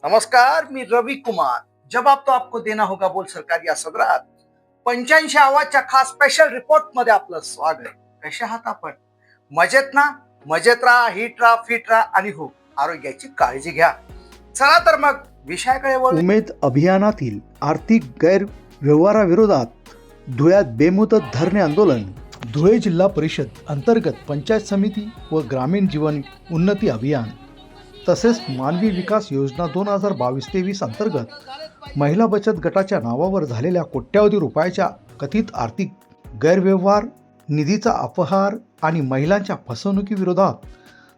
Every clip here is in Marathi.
नमस्कार, मी रवी कुमार. जवाब तो आपको देना होगा बोल सरकार या सदरात 85 आवाजच्या खास स्पेशल रिपोर्ट मध्ये आपलं स्वागत. कशा आहात आपण? मजेत ना? मजेत राहा, हिट राहा, फिट राहा आणि हो, आरोग्याची काळजी घ्या. चला तर मग विषयाकडे वळू. उमेद अभियानातील आर्थिक गैरव्यवहाराविरोधात धुळ्यात बेमुदत धरणे आंदोलन. धुळे जिल्हा परिषद अंतर्गत पंचायत समिती व ग्रामीण जीवन उन्नती अभियान तसेच मानवी विकास योजना 2022-23 अंतर्गत महिला बचत गटाच्या नावावर झालेल्या कोट्यावधी रुपयाच्या कथित आर्थिक गैरव्यवहार, निधीचा अपहार आणि महिलांच्या फसवणुकीविरोधात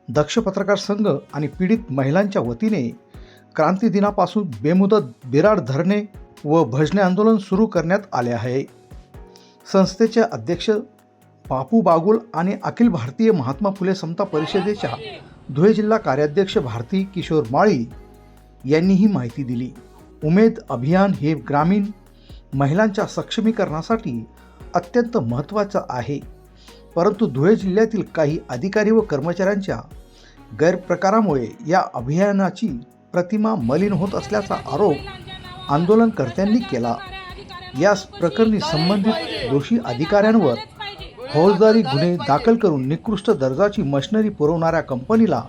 दक्ष पत्रकार संघ आणि पीडित महिलांच्या वतीने क्रांती दिनापासून बेमुदत बिराड धरणे व भजने आंदोलन सुरू करण्यात आले आहे. संस्थेचे अध्यक्ष बापू बागुल आणि अखिल भारतीय महात्मा फुले समता परिषदेच्या धुळे जिल्हा कार्याध्यक्ष भारती किशोर माळी यांनी ही माहिती दिली. उमेद अभियान हे ग्रामीण महिलांच्या सक्षमीकरणासाठी अत्यंत महत्त्वाचं आहे, परंतु धुळे जिल्ह्यातील काही अधिकारी व कर्मचाऱ्यांच्या गैरप्रकारामुळे या अभियानाची प्रतिमा मलिन होत असल्याचा आरोप आंदोलनकर्त्यांनी केला. या प्रकरणी संबंधित दोषी अधिकाऱ्यांवर फौजदारी गुन्हे दाखल करून निकृष्ट दर्जाची मशिनरी पुरवणाऱ्या कंपनीला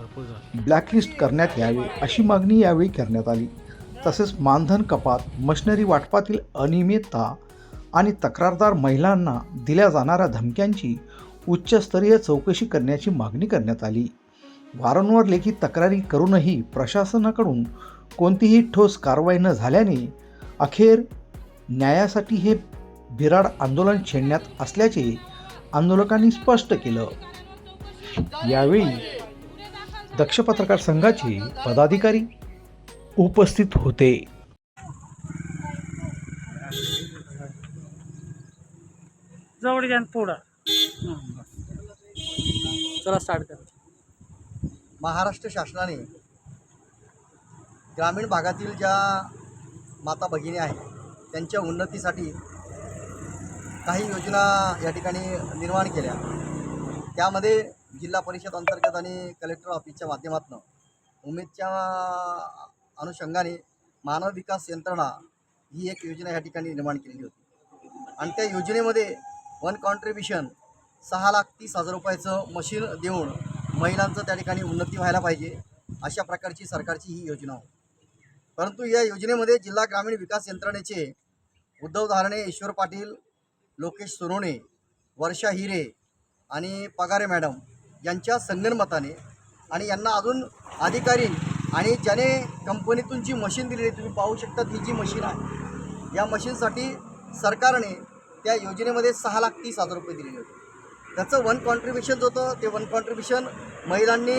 ब्लॅकलिस्ट करण्यात यावे अशी मागणी यावेळी करण्यात आली. तसेच मानधन कपात, मशिनरी वाटपातील अनियमितता आणि तक्रारदार महिलांना दिल्या जाणाऱ्या धमक्यांची उच्चस्तरीय चौकशी करण्याची मागणी करण्यात आली. वारंवार लेखी तक्रारी करूनही प्रशासनाकडून कोणतीही ठोस कारवाई न झाल्याने अखेर न्यायासाठी हे बिराड आंदोलन छेडण्यात असल्याचे आंदोलकांनी स्पष्ट केलं. यावेळी दक्ष पत्रकार संघाचे पदाधिकारी उपस्थित होते. जवळ घ्या थोडा. चला स्टार्ट कर. महाराष्ट्र शासनाने ग्रामीण भागातील ज्या माता भगिनी आहेत त्यांच्या उन्नतीसाठी काही योजना या ठिकाणी निर्माण केल्या. त्यामध्ये जिल्हा परिषद अंतर्गत आणि कलेक्टर ऑफिसच्या माध्यमातून उमेदच्या अनुषंगाने मानव विकास यंत्रणा ही एक योजना या ठिकाणी निर्माण केलेली होती. आणि त्या योजनेमध्ये वन कॉन्ट्रीब्युशन 6,30,000 रुपयाचं मशीन देऊन महिलांचं त्या ठिकाणी उन्नती व्हायला पाहिजे अशा प्रकारची सरकारची ही योजना होती. परंतु या योजनेमध्ये जिल्हा ग्रामीण विकास यंत्रणेचे उद्धव धारणे, ईश्वर पाटील, लोकेश सोनोने, वर्षा हिरे आणि पगारे मॅडम यांच्या संगनमताने आणि यांना अजून अधिकारी आणि ज्याने कंपनीतून जी मशीन दिलेली तुम्ही पाहू शकता, ही जी मशीन आहे या मशीनसाठी सरकारने त्या योजनेमध्ये 6,30,000 रुपये दिलेले होते. त्याचं वन कॉन्ट्रीब्युशन जो होतं ते वन कॉन्ट्रीब्युशन महिलांनी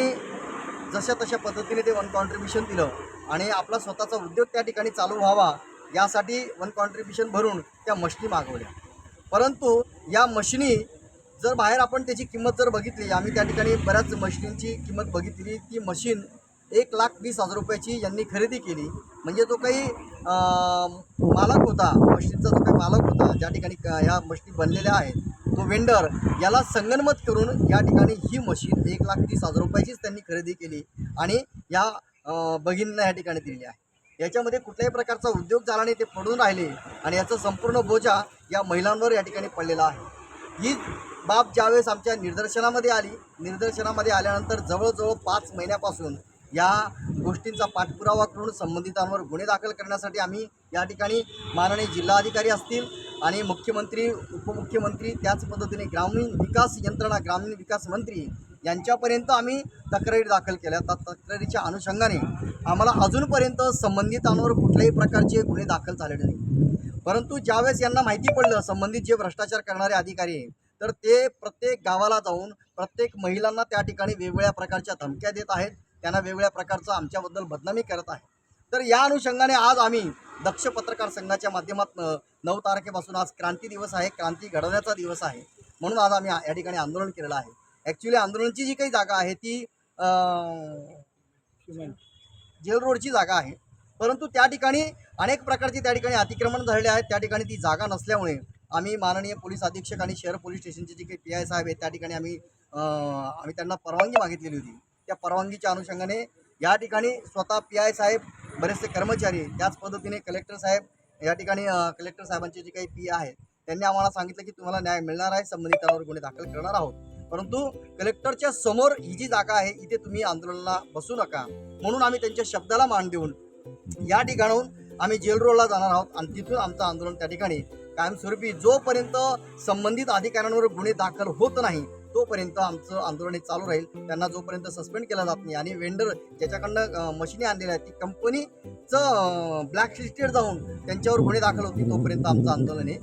जशा तशा पद्धतीने ते वन कॉन्ट्रीब्युशन दिलं आणि आपला स्वतःचा उद्योग त्या ठिकाणी चालू व्हावा यासाठी वन कॉन्ट्रीब्युशन भरून त्या मशिनी मागवल्या. परंतु या मशिनी जर बाहेर आपण त्याची किंमत जर बघितली, आम्ही त्या ठिकाणी बऱ्याच मशिनींची किंमत बघितली, ती मशीन 1,20,000 रुपयाची यांनी खरेदी केली. म्हणजे जो काही मालक होता, मशीनचा जो काही मालक होता, ज्या ठिकाणी ह्या मशिनी बनलेल्या आहेत, तो वेंडर याला संगनमत करून या ठिकाणी ही मशीन 1,30,000 रुपयाचीच त्यांनी खरेदी केली आणि या भगिनींना या ठिकाणी दिलेली आहे. याच्यामध्ये कुठल्याही प्रकारचा उद्योग झाला नाही, ते पडून राहिले आणि याचा संपूर्ण बोजा या महिलांवर या ठिकाणी पडलेला आहे. ही बाब ज्यावेळेस आमच्या निदर्शनामध्ये आल्यानंतर जवळजवळ 5 महिन्यापासून या गोष्टींचा पाठपुरावा करून संबंधितांवर गुन्हे दाखल करण्यासाठी आम्ही या ठिकाणी माननीय जिल्हाधिकारी असतील आणि मुख्यमंत्री, उपमुख्यमंत्री, त्याच पद्धतीने ग्रामीण विकास यंत्रणा, ग्रामीण विकास मंत्री यांच्यापर्यंत आम्ही तक्रारी दाखल केल्या. त्या तक्रारीच्या अनुषंगाने आम्हाला अजूनपर्यंत संबंधितांवर कुठल्याही प्रकारचे गुन्हे दाखल झालेले नाही. परंतु ज्यावेळेस यांना माहिती पडलं संबंधित जे भ्रष्टाचार करणारे अधिकारी आहेत, तर ते प्रत्येक गावाला जाऊन प्रत्येक महिलांना त्या ठिकाणी वेगवेगळ्या प्रकारच्या धमक्या देत आहेत, त्यांना वेगवेगळ्या प्रकारचं आमच्याबद्दल बदनामी करत आहेत. तर या अनुषंगाने आज आम्ही दक्ष पत्रकार संघाच्या माध्यमातून 9 तारखेपासून आज क्रांती दिवस आहे, क्रांती घडवण्याचा दिवस आहे, म्हणून आज आम्ही या ठिकाणी आंदोलन केलेलं आहे. ॲक्च्युली आंदोलनाची जी काही जागा आहे ती जेल रोडची जागा आहे, परंतु त्या ठिकाणी अनेक प्रकारचे त्या ठिकाणी अतिक्रमण झालेले आहेत. त्या ठिकाणी ती जागा नसल्यामुळे आम्ही माननीय पोलीस अधीक्षक आणि शहर पोलीस स्टेशनचे जे काही PI साहेब आहेत त्या ठिकाणी आम्ही त्यांना परवानगी मागितलेली होती. त्या परवानगीच्या अनुषंगाने या ठिकाणी स्वतः PI साहेब बरेचसे कर्मचारी, त्याच पद्धतीने कलेक्टर साहेब या ठिकाणी कलेक्टर साहेबांचे जे काही पी आहेत त्यांनी आम्हाला सांगितलं की तुम्हाला न्याय मिळणार आहे, संबंधितांवर गुन्हे दाखल करणार आहोत. परंतु कलेक्टरच्या समोर ही जी जागा आहे इथे तुम्ही आंदोलनाला बसू नका म्हणून आम्ही त्यांच्या शब्दाला मान देऊन या ठिकाणाहून आम्ही जेल रोडला जाणार आहोत आणि तिथून आमचं आंदोलन त्या ठिकाणी कायमस्वरूपी जोपर्यंत संबंधित अधिकाऱ्यांवर गुन्हे दाखल होत नाही तोपर्यंत आमचं आंदोलन हे चालू राहील. त्यांना जोपर्यंत सस्पेंड केला जात नाही आणि वेंडर ज्याच्याकडनं मशिनी आणलेल्या आहेत ती कंपनीचं ब्लॅकलिस्टेड जाऊन त्यांच्यावर गुन्हे दाखल होतील तोपर्यंत आमचं आंदोलन हे.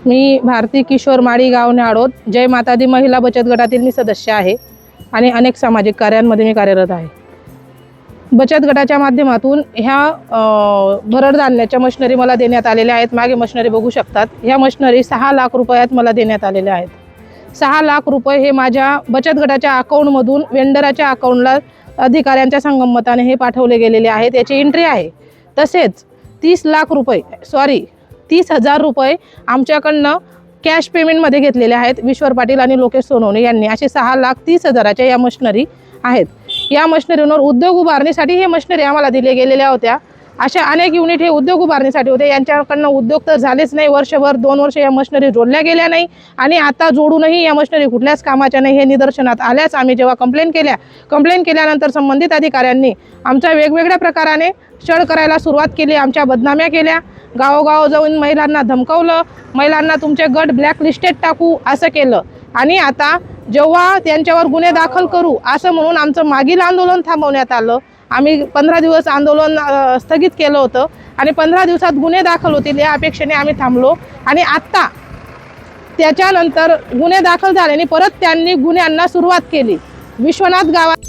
मी भारती किशोर माळी गाव न्याडोद जय माता दी महिला बचत गटातील मी सदस्य आहे आणि अनेक सामाजिक कार्यांमध्ये मी कार्यरत आहे. बचत गटाच्या माध्यमातून ह्या भरड धान्याच्या मशिनरी मला देण्यात आलेल्या आहेत. मागे मशिनरी बघू शकतात. ह्या मशिनरी 6 लाख रुपयात मला देण्यात आलेल्या आहेत. 6 लाख रुपये हे माझ्या बचत गटाच्या अकाउंटमधून वेंडराच्या अकाउंटला अधिकाऱ्यांच्या संगमताने हे पाठवले गेलेले आहेत. याची एंट्री आहे. तसेच 30,000 रुपये आमच्याकडनं कॅश पेमेंटमध्ये घेतलेले आहेत. विश्वर पाटील आणि लोकेश सोनवणे यांनी. असे 6,30,000च्या या मशिनरी आहेत. या मशिनरीवर उद्योग उभारणीसाठी हे मशिनरी आम्हाला दिले गेलेल्या होत्या. अशा अनेक युनिट हे उद्योग उभारणीसाठी होते. यांच्याकडनं उद्योग तर झालेच नाही. वर्षभर 2 वर्ष या मशिनरी जोडल्या गेल्या नाही आणि आता जोडूनही या मशिनरी कुठल्याच कामाच्या नाही हे निदर्शनात आल्यास आम्ही जेव्हा कंप्लेंट केल्यानंतर संबंधित अधिकाऱ्यांनी आमच्या वेगवेगळ्या प्रकाराने छळ करायला सुरुवात केली. आमच्या बदनाम्या केल्या. गावोगाव जाऊन महिलांना धमकावलं. महिलांना तुमचे गट ब्लॅकलिस्टेड टाकू असं केलं. आणि आता जेव्हा त्यांच्यावर गुन्हे दाखल करू असं म्हणून आमचं मागील आंदोलन थांबवण्यात आलं. आम्ही 15 दिवस आंदोलन स्थगित केलं होतं आणि 15 दिवसात गुन्हे दाखल होतील या अपेक्षेने आम्ही थांबलो. आणि आत्ता त्याच्यानंतर गुन्हे दाखल झाल्याने परत त्यांनी गुन्ह्यांना सुरुवात केली. विश्वनाथ गावात